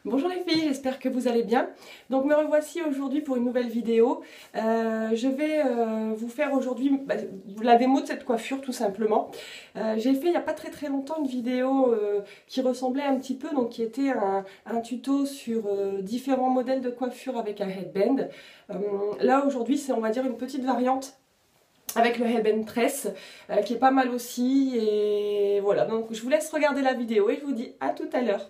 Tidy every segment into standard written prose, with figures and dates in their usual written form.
Bonjour les filles, j'espère que vous allez bien. Donc me revoici aujourd'hui pour une nouvelle vidéo. Je vais vous faire aujourd'hui la démo de cette coiffure tout simplement. J'ai fait il n'y a pas très longtemps une vidéo qui ressemblait un petit peu, donc qui était un tuto sur différents modèles de coiffure avec un headband. Là aujourd'hui c'est on va dire une petite variante avec le headband tresse qui est pas mal aussi. Et voilà, donc je vous laisse regarder la vidéo et je vous dis à tout à l'heure.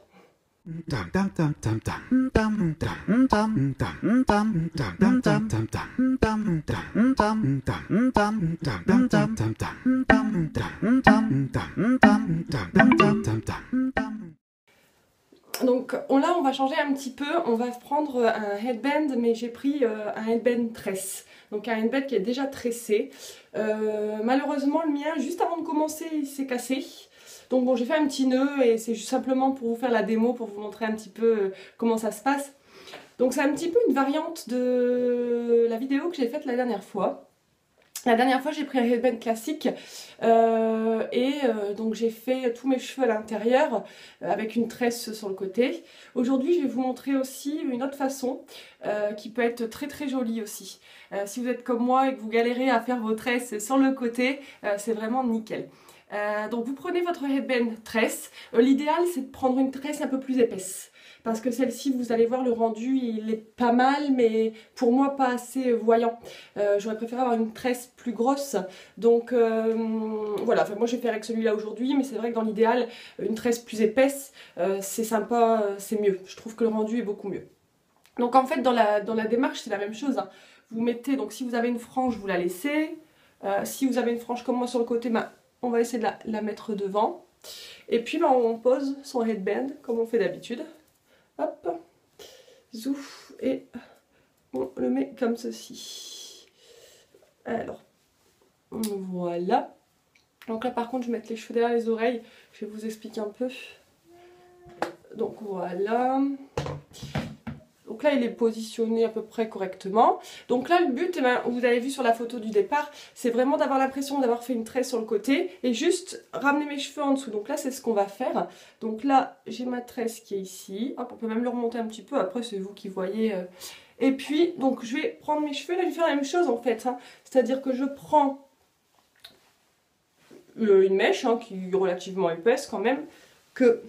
Donc là on va changer un petit peu, on va prendre un headband, mais j'ai pris un headband tresse, donc un headband qui est déjà tressé. Malheureusement le mien, juste avant de commencer, il s'est cassé. Donc bon, j'ai fait un petit nœud et c'est juste simplement pour vous faire la démo, pour vous montrer un petit peu comment ça se passe. Donc c'est un petit peu une variante de la vidéo que j'ai faite la dernière fois. La dernière fois j'ai pris un headband classique donc j'ai fait tous mes cheveux à l'intérieur avec une tresse sur le côté. Aujourd'hui je vais vous montrer aussi une autre façon qui peut être très jolie aussi. Si vous êtes comme moi et que vous galérez à faire vos tresses sur le côté, c'est vraiment nickel. Donc vous prenez votre headband tresse. L'idéal c'est de prendre une tresse un peu plus épaisse. Parce que celle-ci, vous allez voir, le rendu, il est pas mal, mais pour moi, pas assez voyant. J'aurais préféré avoir une tresse plus grosse. Donc voilà, enfin, moi je vais faire avec celui-là aujourd'hui, mais c'est vrai que dans l'idéal, une tresse plus épaisse, c'est sympa, c'est mieux. Je trouve que le rendu est beaucoup mieux. Donc en fait, dans la démarche, c'est la même chose, hein. Vous mettez, donc si vous avez une frange, vous la laissez. Si vous avez une frange comme moi sur le côté, on va essayer de la mettre devant. Et puis on pose son headband, comme on fait d'habitude. Hop, zouf, et on le met comme ceci. Alors, voilà. Donc là par contre je vais mettre les cheveux derrière les oreilles, je vais vous expliquer un peu. Donc voilà. Donc là il est positionné à peu près correctement. Donc là le but, vous avez vu sur la photo du départ, c'est vraiment d'avoir l'impression d'avoir fait une tresse sur le côté et juste ramener mes cheveux en dessous. Donc là c'est ce qu'on va faire. Donc là j'ai ma tresse qui est ici. Hop, on peut même le remonter un petit peu, après c'est vous qui voyez. Et puis donc je vais prendre mes cheveux, là je vais faire la même chose en fait, hein. C'est-à-dire que je prends une mèche qui est relativement épaisse quand même, que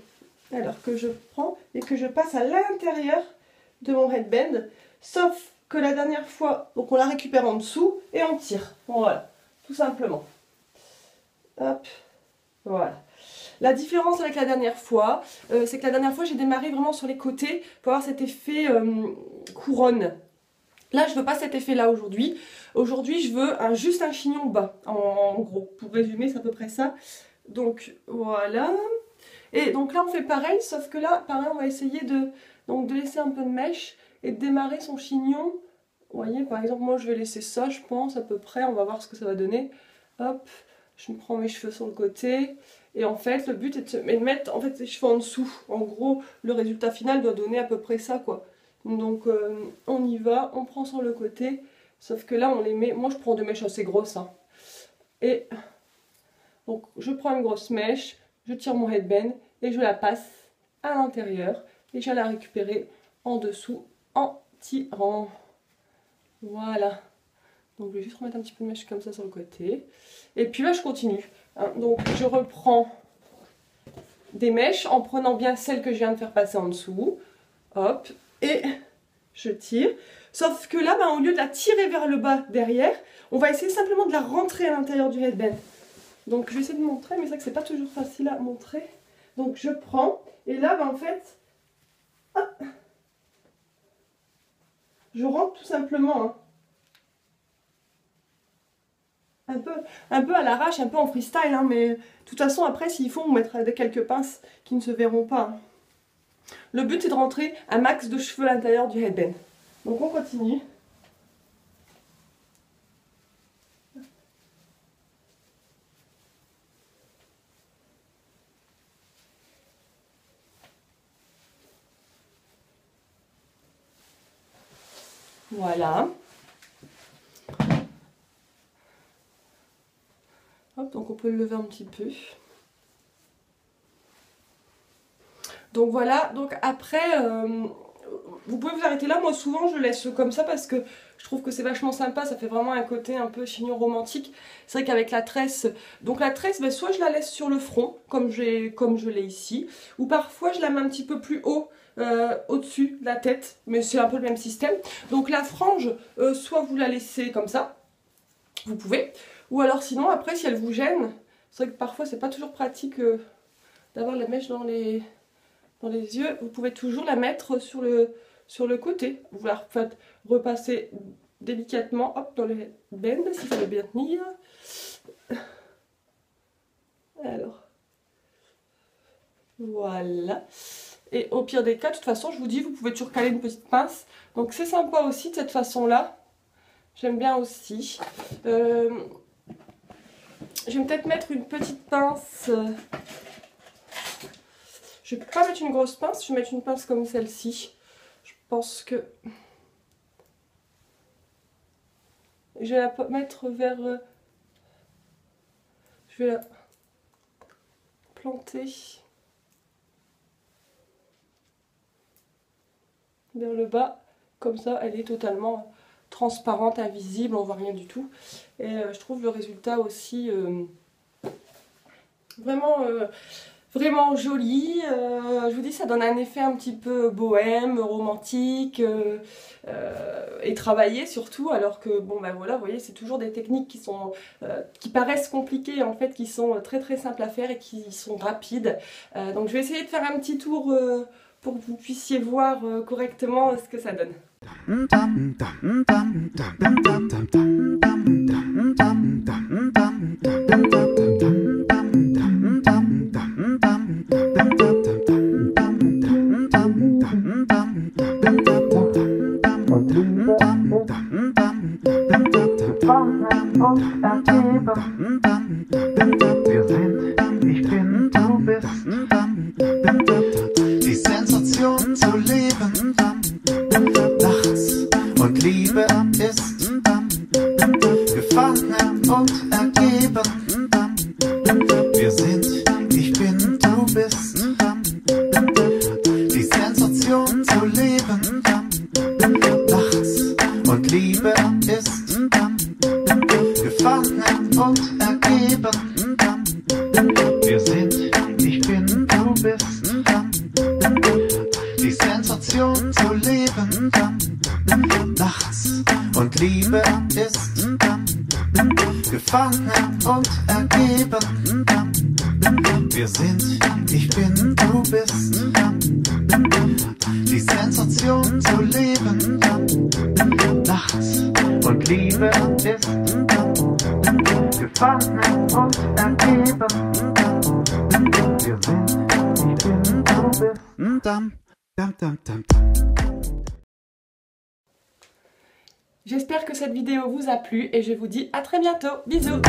je prends et que je passe à l'intérieur de mon headband, sauf que la dernière fois, donc on la récupère en dessous et on tire, voilà, tout simplement. Hop, voilà. La différence avec la dernière fois, c'est que la dernière fois j'ai démarré vraiment sur les côtés pour avoir cet effet couronne. Là je veux pas cet effet là aujourd'hui. Aujourd'hui je veux juste un chignon bas, en gros, pour résumer c'est à peu près ça. Donc voilà. Et donc là on fait pareil, sauf que là pareil on va essayer de laisser un peu de mèche et de démarrer son chignon. Vous voyez, par exemple moi je vais laisser ça je pense à peu près, on va voir ce que ça va donner. Hop, je me prends mes cheveux sur le côté et en fait le but est de mettre en fait les cheveux en dessous. En gros le résultat final doit donner à peu près ça quoi. Donc on y va, on prend sur le côté, sauf que là on les met, moi je prends des mèches assez grosses hein. Et donc je prends une grosse mèche, je tire mon headband et je la passe à l'intérieur et je vais la récupérer en dessous en tirant. Voilà. Donc je vais juste remettre un petit peu de mèche comme ça sur le côté. Et puis là je continue. Hein. Donc je reprends des mèches en prenant bien celle que je viens de faire passer en dessous. Hop. Et je tire. Sauf que là, au lieu de la tirer vers le bas derrière, on va essayer simplement de la rentrer à l'intérieur du headband. Donc je vais essayer de montrer, mais c'est vrai que c'est pas toujours facile à montrer. Donc je prends, et là en fait, hop, je rentre tout simplement, hein, un peu à l'arrache, un peu en freestyle, hein, mais de toute façon après s'il faut on mettra quelques pinces qui ne se verront pas. Hein. Le but est de rentrer un max de cheveux à l'intérieur du headband. Donc on continue. Voilà. Hop, donc on peut le lever un petit peu. Donc voilà, donc après, vous pouvez vous arrêter là. Moi souvent je laisse comme ça parce que je trouve que c'est vachement sympa, ça fait vraiment un côté un peu chignon romantique. C'est vrai qu'avec la tresse, donc la tresse, ben, soit je la laisse sur le front, comme je l'ai ici, ou parfois je la mets un petit peu plus haut, au-dessus de la tête, mais c'est un peu le même système. Donc la frange, soit vous la laissez comme ça, vous pouvez, ou alors sinon après si elle vous gêne, c'est vrai que parfois c'est pas toujours pratique d'avoir la mèche dans les yeux, vous pouvez toujours la mettre sur le côté. Vous la faites repasser délicatement, hop, dans les bands, si ça veut bien tenir. Alors, voilà. Et au pire des cas, de toute façon, je vous dis, vous pouvez toujours caler une petite pince. Donc c'est sympa aussi de cette façon-là. J'aime bien aussi. Je vais peut-être mettre une petite pince. Je ne vais pas mettre une grosse pince, je vais mettre une pince comme celle-ci. Je pense que... Je vais la mettre vers... Je vais la planter vers le bas. Comme ça, elle est totalement transparente, invisible, on voit rien du tout. Et je trouve le résultat aussi vraiment... vraiment joli, je vous dis ça donne un effet un petit peu bohème, romantique et travaillé surtout, alors que bon ben voilà, vous voyez c'est toujours des techniques qui sont qui paraissent compliquées en fait, qui sont très très simples à faire et qui sont rapides. Donc je vais essayer de faire un petit tour pour que vous puissiez voir correctement ce que ça donne. Wir sind, ich bin, du bist. Die Sensation zu leben, nachts und Liebe ist. Gefangen und ergeben. Wir sind, ich bin, du bist. Die Sensation zu leben, nachts und Liebe ist. Gefangen und ergeben. Wir sind, ich bin, du bist. Die Sensation zu leben, nachts und Liebe ist. Gefangen und ergeben. Wir sind, ich bin, du bist. Die Sensation zu leben, nachts und Liebe ist. Gefangen und ergeben. Wir sind, ich bin, du bist. J'espère que cette vidéo vous a plu et je vous dis à très bientôt. Bisous!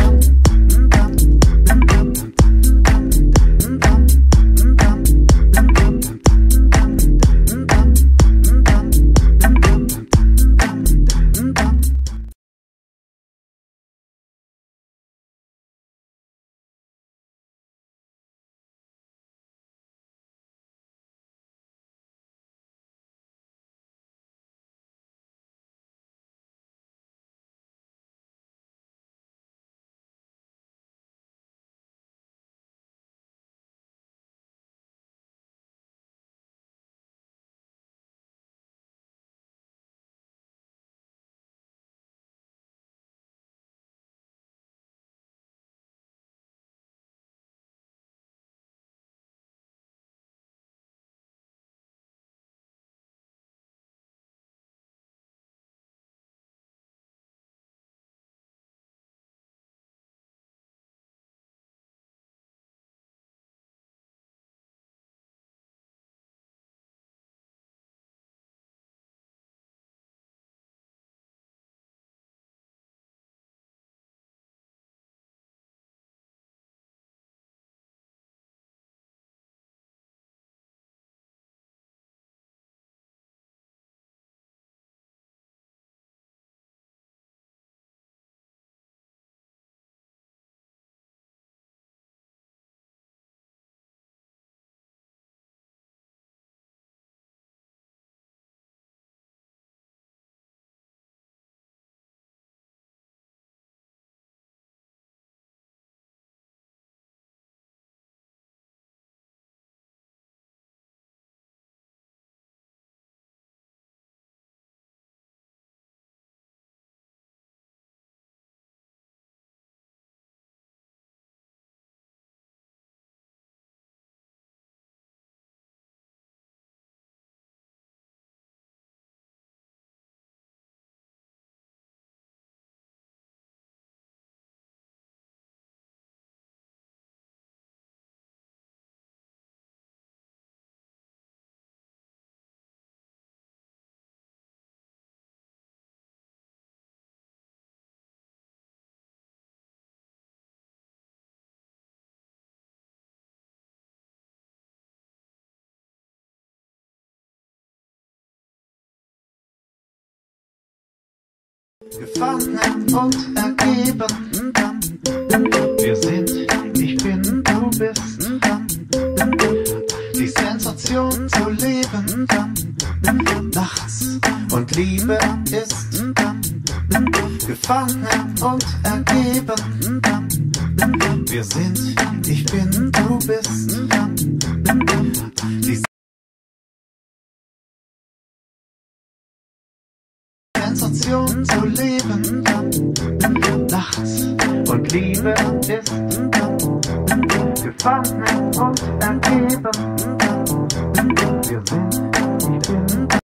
Gefangen und ergeben. Wir sind, ich bin, du bist. Die Sensation zu leben. Nachts und Liebe ist. Gefangen und ergeben. Wir sind, ich bin, du bist. Die Sensation zu leben. Nachts und Liebe ist. Gefangen und ergeben. Wir sind